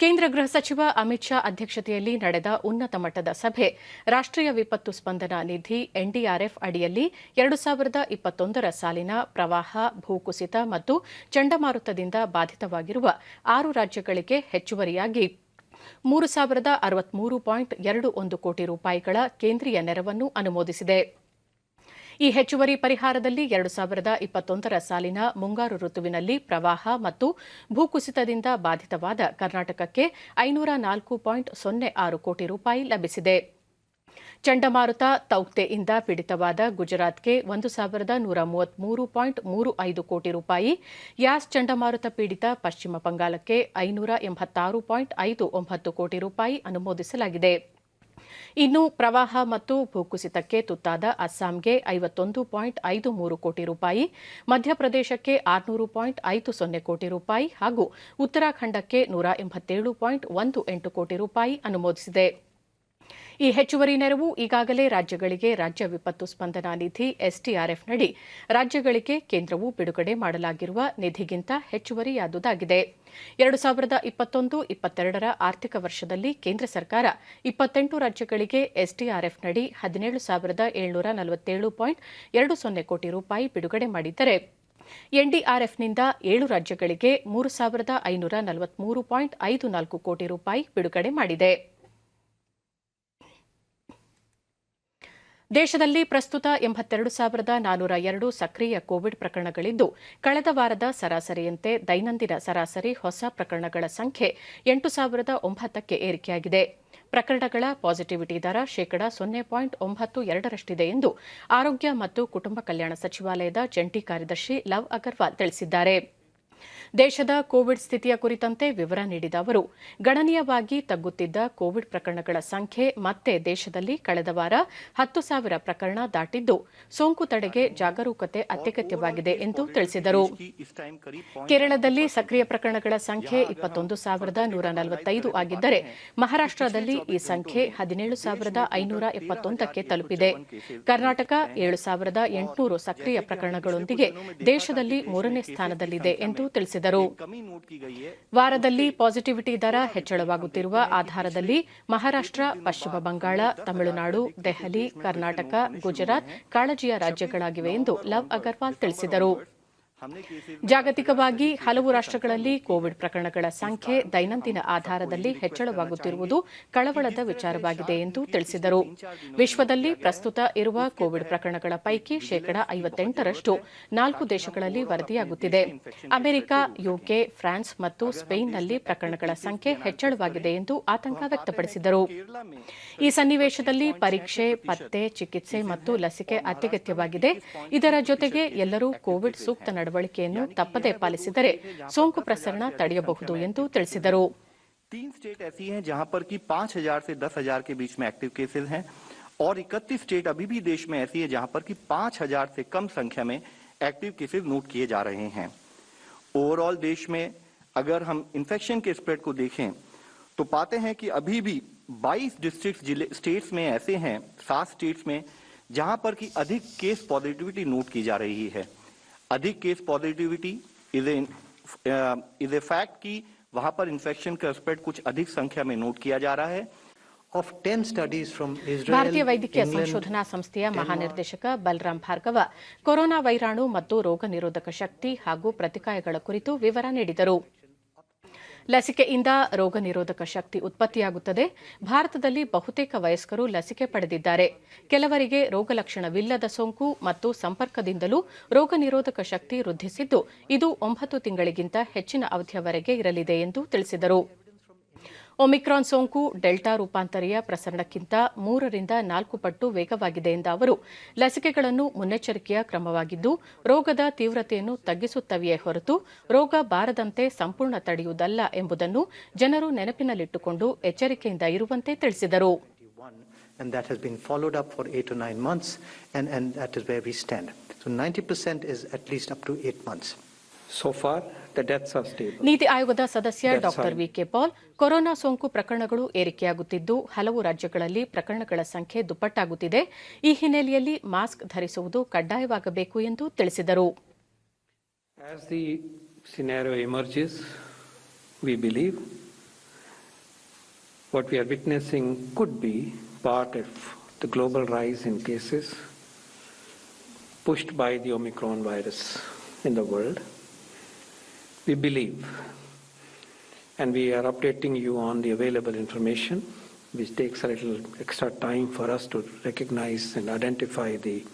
ಕೇಂದ್ರ ಗೃಹ ಸಚಿವ ಅಮಿತ್ ಶಾ ಅಧ್ಯಕ್ಷತೆಯಲ್ಲಿ ನಡೆದ ಉನ್ನತ ಮಟ್ಟದ ಸಭೆ ರಾಷ್ಟ್ರೀಯ ವಿಪತ್ತು ಸ್ಪಂದನಾ ನಿಧಿ ಎನ್ಡಿಆರ್ಎಫ್ ಅಡಿಯಲ್ಲಿ 2021 ಸಾಲಿನ ಪ್ರವಾಹ, ಭೂಕುಸಿತ ಮತ್ತು ಚಂಡಮಾರುತದಿಂದ ಬಾಧಿತವಾಗಿರುವ 6 ರಾಜ್ಯಗಳಿಗೆ ಹೆಚ್ಚುವರಿಯಾಗಿ 3,063.21 ಕೋಟಿ ರೂಪಾಯಿಗಳ ಕೇಂದ್ರೀಯ ನೆರವನ್ನು ಅನುಮೋದಿಸಿದೆ. ಈ ಹೆಚ್ಚುವರಿ ಪರಿಹಾರದಲ್ಲಿ 2021 ಸಾಲಿನ ಮುಂಗಾರು ಋತುವಿನಲ್ಲಿ ಪ್ರವಾಹ ಮತ್ತು ಭೂಕುಸಿತದಿಂದ ಬಾಧಿತವಾದ ಕರ್ನಾಟಕಕ್ಕೆ 504.06 ಕೋಟಿ ರೂಪಾಯಿ ಲಭಿಸಿದೆ. ಚಂಡಮಾರುತ ತೌಕ್ತೆಯಿಂದ ಪೀಡಿತವಾದ ಗುಜರಾತ್ಗೆ 1,133.35 ಕೋಟಿ ರೂಪಾಯಿ, ಯಾಸ್ ಚಂಡಮಾರುತ ಪೀಡಿತ ಪಶ್ಚಿಮ ಬಂಗಾಳಕ್ಕೆ 586.59 ಕೋಟಿ ರೂಪಾಯಿ ಅನುಮೋದಿಸಲಾಗಿದೆ. ಇನ್ನು ಪ್ರವಾಹ ಮತ್ತು ಭೂಕುಸಿತಕ್ಕೆ ತುತ್ತಾದ ಅಸ್ಸಾಂಗೆ 51.53 ಕೋಟಿ ರೂಪಾಯಿ, ಮಧ್ಯಪ್ರದೇಶಕ್ಕೆ 600.50 ಕೋಟಿ ರೂಪಾಯಿ ಹಾಗೂ ಉತ್ತರಾಖಂಡಕ್ಕೆ 187.18 ಕೋಟಿ ರೂಪಾಯಿ ಅನುಮೋದಿಸಿದೆ. ಈ ಹೆಚ್ಚುವರಿ ನೆರವು ಈಗಾಗಲೇ ರಾಜ್ಯಗಳಿಗೆ ರಾಜ್ಯ ವಿಪತ್ತು ಸ್ಪಂದನಾ ನಿಧಿ ಎಸ್ಡಿಆರ್ಎಫ್ನಡಿ ರಾಜ್ಯಗಳಿಗೆ ಕೇಂದ್ರವು ಬಿಡುಗಡೆ ಮಾಡಲಾಗಿರುವ ನಿಧಿಗಿಂತ ಹೆಚ್ಚುವರಿಯಾದುದಾಗಿದೆ. 2021-22 ಆರ್ಥಿಕ ವರ್ಷದಲ್ಲಿ ಕೇಂದ್ರ ಸರ್ಕಾರ 28 ರಾಜ್ಯಗಳಿಗೆ ಎಸ್ಡಿಆರ್ಎಫ್ನಡಿ 17,747.20 ಕೋಟಿ ರೂಪಾಯಿ ಬಿಡುಗಡೆ ಮಾಡಿದ್ದರೆ ಎನ್ಡಿಆರ್ಎಫ್ನಿಂದ 7 ರಾಜ್ಯಗಳಿಗೆ 3,543.54 ಕೋಟಿ ರೂಪಾಯಿ ಬಿಡುಗಡೆ ಮಾಡಿದೆ. ದೇಶದಲ್ಲಿ ಪ್ರಸ್ತುತ 82,402 ಸಕ್ರಿಯ ಕೋವಿಡ್ ಪ್ರಕರಣಗಳಿದ್ದು, ಕಳೆದ ವಾರದ ಸರಾಸರಿಯಂತೆ ದೈನಂದಿನ ಸರಾಸರಿ ಹೊಸ ಪ್ರಕರಣಗಳ ಸಂಖ್ಯೆ 8,009ಕ್ಕೆ ಏರಿಕೆಯಾಗಿದೆ. ಪ್ರಕರಣಗಳ ಪಾಸಿಟಿವಿಟಿ ದರ 0.92% ಎಂದು ಆರೋಗ್ಯ ಮತ್ತು ಕುಟುಂಬ ಕಲ್ಯಾಣ ಸಚಿವಾಲಯದ ಜಂಟಿ ಕಾರ್ಯದರ್ಶಿ ಲವ್ ಅಗರ್ವಾಲ್ ತಿಳಿಸಿದ್ದಾರೆ. ದೇಶದ ಕೋವಿಡ್ ಸ್ಥಿತಿಯ ಕುರಿತಂತೆ ವಿವರ ನೀಡಿದ ಅವರು, ಗಣನೀಯವಾಗಿ ತಗ್ಗುತ್ತಿದ್ದ ಕೋವಿಡ್ ಪ್ರಕರಣಗಳ ಸಂಖ್ಯೆ ಮತ್ತೆ ದೇಶದಲ್ಲಿ ಕಳೆದ ವಾರ 10,000 ಪ್ರಕರಣ ದಾಟಿದ್ದು, ಸೋಂಕು ತಡೆಗೆ ಜಾಗರೂಕತೆ ಅತ್ಯಗತ್ಯವಾಗಿದೆ ಎಂದು ತಿಳಿಸಿದರು. ಕೇರಳದಲ್ಲಿ ಸಕ್ರಿಯ ಪ್ರಕರಣಗಳ ಸಂಖ್ಯೆ 21,145 ಆಗಿದ್ದರೆ, ಮಹಾರಾಷ್ಟದಲ್ಲಿ ಈ ಸಂಖ್ಯೆ 17,571ಕ್ಕೆ ತಲುಪಿದೆ. ಕರ್ನಾಟಕ 7,800 ಸಕ್ರಿಯ ಪ್ರಕರಣಗಳೊಂದಿಗೆ ದೇಶದಲ್ಲಿ 3ನೇ ಸ್ಥಾನದಲ್ಲಿದೆ ಎಂದು ತಿಳಿಸಿದರು. ವಾರದಲ್ಲಿ ಪಾಸಿಟಿವಿಟಿ ದರ ಹೆಚ್ಚಳವಾಗುತ್ತಿರುವ ಆಧಾರದಲ್ಲಿ ಮಹಾರಾಷ್ಟ್ರ, ಪಶ್ಚಿಮ ಬಂಗಾಳ, ತಮಿಳುನಾಡು, ದೆಹಲಿ, ಕರ್ನಾಟಕ, ಗುಜರಾತ್ ಕಾಳಜಿಯ ರಾಜ್ಯಗಳಾಗಿವೆ ಎಂದು ಲವ್ ಅಗರ್ವಾಲ್ ತಿಳಿಸಿದರು. ಜಾಗತಿಕವಾಗಿ ಹಲವು ರಾಷ್ಟ್ರಗಳಲ್ಲಿ ಕೋವಿಡ್ ಪ್ರಕರಣಗಳ ಸಂಖ್ಯೆ ದೈನಂದಿನ ಆಧಾರದಲ್ಲಿ ಹೆಚ್ಚಳವಾಗುತ್ತಿರುವುದು ಕಳವಳದ ವಿಚಾರವಾಗಿದೆ ಎಂದು ತಿಳಿಸಿದರು. ವಿಶ್ವದಲ್ಲಿ ಪ್ರಸ್ತುತ ಇರುವ ಕೋವಿಡ್ ಪ್ರಕರಣಗಳ ಪೈಕಿ 58% 4 ದೇಶಗಳಲ್ಲಿ ವರದಿಯಾಗುತ್ತಿದೆ. ಅಮೆರಿಕ, ಯುಕೆ, ಫ್ರಾನ್ಸ್ ಮತ್ತು ಸ್ಪೇನ್ನಲ್ಲಿ ಪ್ರಕರಣಗಳ ಸಂಖ್ಯೆ ಹೆಚ್ಚಳವಾಗಿದೆ ಎಂದು ಆತಂಕ ವ್ಯಕ್ತಪಡಿಸಿದರು. ಈ ಸನ್ನಿವೇಶದಲ್ಲಿ ಪರೀಕ್ಷೆ, ಪತ್ತೆ, ಚಿಕಿತ್ಸೆ ಮತ್ತು ಲಸಿಕೆ ಅತ್ಯಗತ್ಯವಾಗಿದೆ. ಇದರ ಜೊತೆಗೆ ಎಲ್ಲರೂ ಕೋವಿಡ್ ಸೂಕ್ತ ನಡವಳಿಕೆಯನ್ನು ತಪ್ಪದೇ ಪಾಲಿಸಿದರೆ ಸೋಂಕು ಪ್ರಸರಣ ತಡೆಯಬಹುದು ಎಂದು ತಿಳಿಸಿದರು. 3 स्टेट ऐसी हैं जहां पर कि 5,000 से 10,000 के बीच में एक्टिव केसेस हैं और 31 स्टेट अभी भी देश में ऐसी है जहां पर कि 5,000 से कम संख्या में एक्टिव केसेस नोट किए जा रहे हैं. ओवरऑल देश में अगर हम इन्फेक्शन के स्प्रेड को देखें तो पाते हैं कि अभी भी 22 डिस्ट्रिक्ट स्टेट्स में ऐसे हैं, 7 स्टेट्स में जहां पर कि अधिक केस पॉजिटिविटी नोट की जा रही है. अधिक case positivity is a fact कि वहां पर इन्फेक्शन का स्प्रेड कुछ अधिक संख्या में नोट किया जा रहा है. ಭಾರತೀಯ ವೈದ್ಯಕೀಯ ಸಂಶೋಧನಾ ಸಂಸ್ಥೆಯ ಮಹಾನಿರ್ದೇಶಕ ಬಲರಾಮ್ ಭಾರ್ಗವ ಕೊರೋನಾ ವೈರಾಣು ಮತ್ತು ರೋಗ ನಿರೋಧಕ ಶಕ್ತಿ ಹಾಗೂ ಪ್ರತಿಕಾಯಗಳ ಕುರಿತು ವಿವರ ನೀಡಿದರು. ಲಸಿಕೆಯಿಂದ ರೋಗ ನಿರೋಧಕ ಶಕ್ತಿ ಉತ್ಪತ್ತಿಯಾಗುತ್ತದೆ. ಭಾರತದಲ್ಲಿ ಬಹುತೇಕ ವಯಸ್ಕರು ಲಸಿಕೆ ಪಡೆದಿದ್ದಾರೆ. ಕೆಲವರಿಗೆ ರೋಗ ಲಕ್ಷಣವಿಲ್ಲದ ಸೋಂಕು ಮತ್ತು ಸಂಪರ್ಕದಿಂದಲೂ ರೋಗ ನಿರೋಧಕ ಶಕ್ತಿ ವೃದ್ಧಿಸಿದ್ದು, ಇದು 9 ತಿಂಗಳಿಗಿಂತ ಹೆಚ್ಚಿನ ಅವಧಿಯವರೆಗೆ ಇರಲಿದೆ ಎಂದು ತಿಳಿಸಿದರು. ಒಮಿಕ್ರಾನ್ ಸೋಂಕು ಡೆಲ್ಟಾ ರೂಪಾಂತರಿಯ ಪ್ರಸರಣಕ್ಕಿಂತ 3 ರಿಂದ 4 ಪಟ್ಟು ವೇಗವಾಗಿದೆ ಎಂದ ಅವರು, ಲಸಿಕೆಗಳನ್ನು ಮುನ್ನೆಚ್ಚರಿಕೆಯ ಕ್ರಮವಾಗಿದ್ದು, ರೋಗದ ತೀವ್ರತೆಯನ್ನು ತಗ್ಗಿಸುತ್ತವೆಯೇ ಹೊರತು ರೋಗ ಬಾರದಂತೆ ಸಂಪೂರ್ಣ ತಡೆಯುವುದಲ್ಲ ಎಂಬುದನ್ನು ಜನರು ನೆನಪಿನಲ್ಲಿಟ್ಟುಕೊಂಡು ಎಚ್ಚರಿಕೆಯಿಂದ ಇರುವಂತೆ ತಿಳಿಸಿದರು. And that has been followed up for 8 to 9 months, and that is where we stand. So 90% is at least up to 8 months. So far, the deaths are stable. ನೀತಿ ಆಯೋಗದ ಸದಸ್ಯ ಡಾಕ್ಟರ್ ವಿಕೆ ಪಾಲ್, ಕೊರೋನಾ ಸೋಂಕು ಪ್ರಕರಣಗಳು ಏರಿಕೆಯಾಗುತ್ತಿದ್ದು, ಹಲವು ರಾಜ್ಯಗಳಲ್ಲಿ ಪ್ರಕರಣಗಳ ಸಂಖ್ಯೆ ದುಪ್ಪಟ್ಟಾಗುತ್ತಿದೆ. ಈ ಹಿನ್ನೆಲೆಯಲ್ಲಿ ಮಾಸ್ಕ್ ಧರಿಸುವುದು ಕಡ್ಡಾಯವಾಗಬೇಕು ಎಂದು ತಿಳಿಸಿದರು. As the scenario emerges, we believe What we are witnessing could be part of the global rise in cases pushed by the Omicron virus in the world. We believe, and we are updating you on the available information, which takes a little extra time for us to recognize and identify the